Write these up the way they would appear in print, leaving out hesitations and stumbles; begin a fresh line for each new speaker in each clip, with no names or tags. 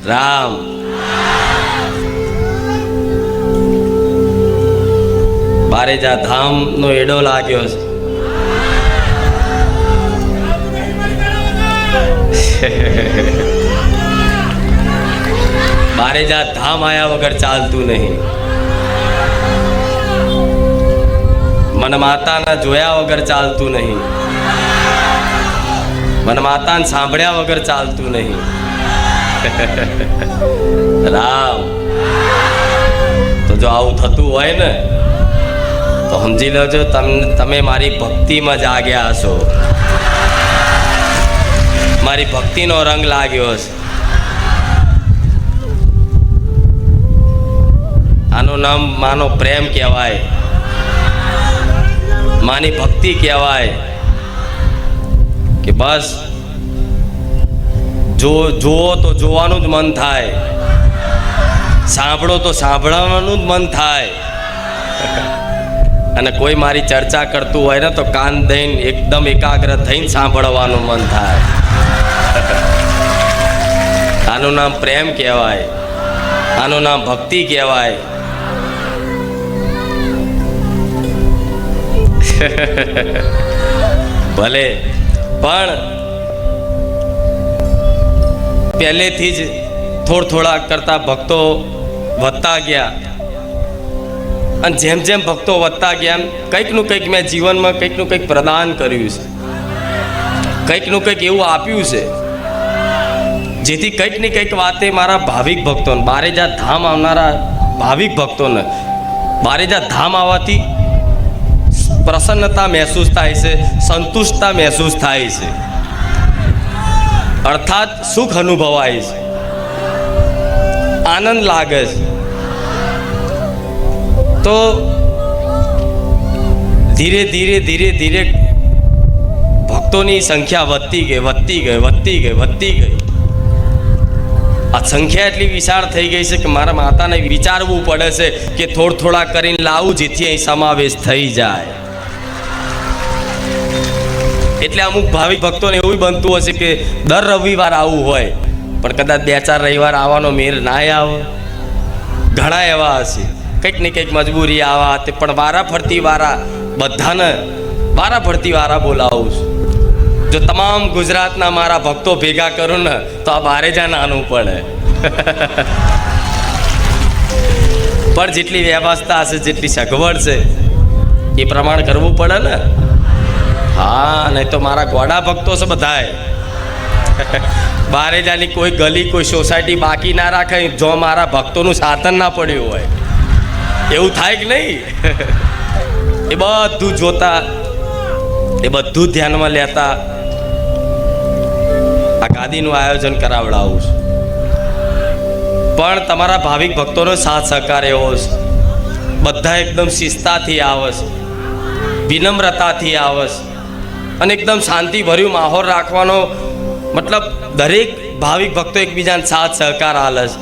રામ બારેજા ધામ નો એડો લાગ્યો છે બારેજા ધામ આયા વગર ચાલતું નહીં. મન માતાને જોયા વગર ચાલતું નહીં. મન માતાને સાંભળ્યા વગર ચાલતું નહીં. રામ તો જો આવું થતું હોય ને તો સમજી લેજો તમે મારી ભક્તિમાં જાગ્યા હશો. મારી ભક્તિનો રંગ લાગ્યો હશે. આનું નામ માનો પ્રેમ કહેવાય, માની ભક્તિ કહેવાય કે બસ જુઓ તો જોવાનું જ મન થાય, સાંભળો તો સાંભળવાનું જ મન થાય. અને કોઈ મારી ચર્ચા કરતું હોય ને તો કાન દઈને એકદમ એકાગ્ર થઈને સાંભળવાનું મન થાય. આનું નામ પ્રેમ કહેવાય, આનું નામ ભક્તિ કહેવાય. ભલે પણ પહેલેથી જ થોડા કરતા ભક્તો વધતા ગયા અને જેમ જેમ ભક્તો વધતા ગયા કંઈકનું કંઈક મેં જીવનમાં કંઈકનું કંઈક પ્રદાન કર્યું છે, કંઈકનું કંઈક એવું આપ્યું છે જેથી કંઈક ને કંઈક વાતે મારા ભાવિક ભક્તોને, બારેજા ધામ આવનારા ભાવિક ભક્તોને બારેજા ધામ આવવાથી પ્રસન્નતા મહેસૂસ થાય છે, સંતુષ્ટતા મહેસૂસ થાય છે, અર્થાત સુખ અનુભવાય છે, આનંદ લાગે છે. તો ધીરે ધીરે ધીરે ધીરે ભક્તોની સંખ્યા વધતી ગઈ. આ સંખ્યા એટલી વિશાળ થઈ ગઈ છે કે મારા માતાને વિચારવું પડે છે કે થોડા કરીને લાવું જેથી અહીં સમાવેશ થઈ જાય. એટલે અમુક ભાવિક ભક્તોને એવું બનતું હશે કે દર રવિવાર આવવું હોય પણ કદાચ 2-4 રવિવાર આવવાનો મેર ના આવે. ઘણા એવા હશે કંઈક ને કંઈક મજબૂરી આવા તે પણ વારાફરતી બધાને વારાફરતી બોલાવું છું. જો તમામ ગુજરાતના મારા ભક્તો ભેગા કરું ને તો આ બારેજા નાનું પડે. પણ જેટલી વ્યવસ્થા હશે, જેટલી સગવડ છે એ પ્રમાણે કરવું પડે ને. હા, નહીં તો મારા ગોડા ભક્તો છે બધાય. બારેજાની કોઈ ગલી કોઈ સોસાયટી બાકી ના રાખે જો મારા ભક્તોનું સાધન ના પડ્યું હોય. એવું થાય કે નહીં? એ બધું જોતા, એ બધું ધ્યાનમાં લેતા આ ગાદીનું આયોજન કરાવડાવું છું. પણ તમારા ભાવિક ભક્તોનો સાથ સહકાર એવો છે, બધા એકદમ શિસ્તાથી આવે છે, વિનમ્રતાથી આવે છે અને એકદમ શાંતિભર્યું માહોલ રાખવાનો મતલબ દરેક ભાવિક ભક્તો એકબીજાને સાથ સહકાર આલે છે.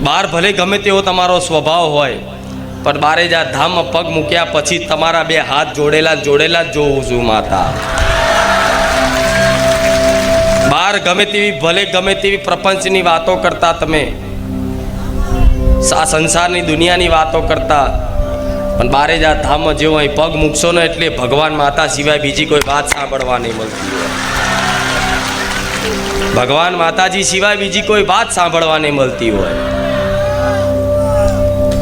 બહાર ભલે ગમે તેવો તમારો સ્વભાવ હોય પણ બારેજા ધામમાં પગ મૂક્યા પછી તમારા 2 હાથ જોડેલા જ જોઉં છું માતા. બહાર ગમે તેવી પ્રપંચની વાતો કરતા, તમે આ સંસારની દુનિયાની વાતો કરતા, પણ બારેજા ધામમાં જેવો અહીં પગ મૂકશો ને એટલે ભગવાન માતા સિવાય બીજી કોઈ વાત સાંભળવા નહીં મળતી હોય. ભગવાન માતાજી સિવાય બીજી કોઈ વાત સાંભળવા નહીં મળતી હોય.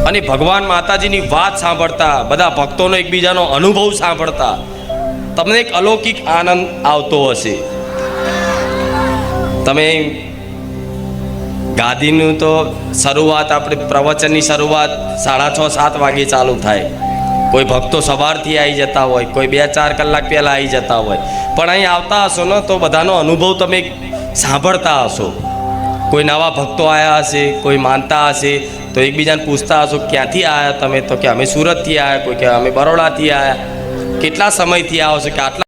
અને ભગવાન માતાજીની વાત સાંભળતા, બધા ભક્તોનો એકબીજાનો અનુભવ સાંભળતા તમને એક અલૌકિક આનંદ આવતો હશે. તમે ગાદીનું તો શરૂઆત, આપણે પ્રવચનની શરૂઆત 6:30-7 વાગે ચાલુ થાય. કોઈ ભક્તો સવારથી આવી જતા હોય, કોઈ 2-4 કલાક પહેલાં આવી જતા હોય. પણ અહીં આવતા હશો ને તો બધાનો અનુભવ તમે સાંભળતા હશો. કોઈ નવા ભક્તો આવ્યા હશે, કોઈ માનતા હશે તો એકબીજાને પૂછતા હશો ક્યાંથી આવ્યા તમે, તો કે અમે સુરતથી આવ્યા, કોઈ કે અમે બરોડાથી આવ્યા, કેટલા સમયથી આવો છો કે આટલા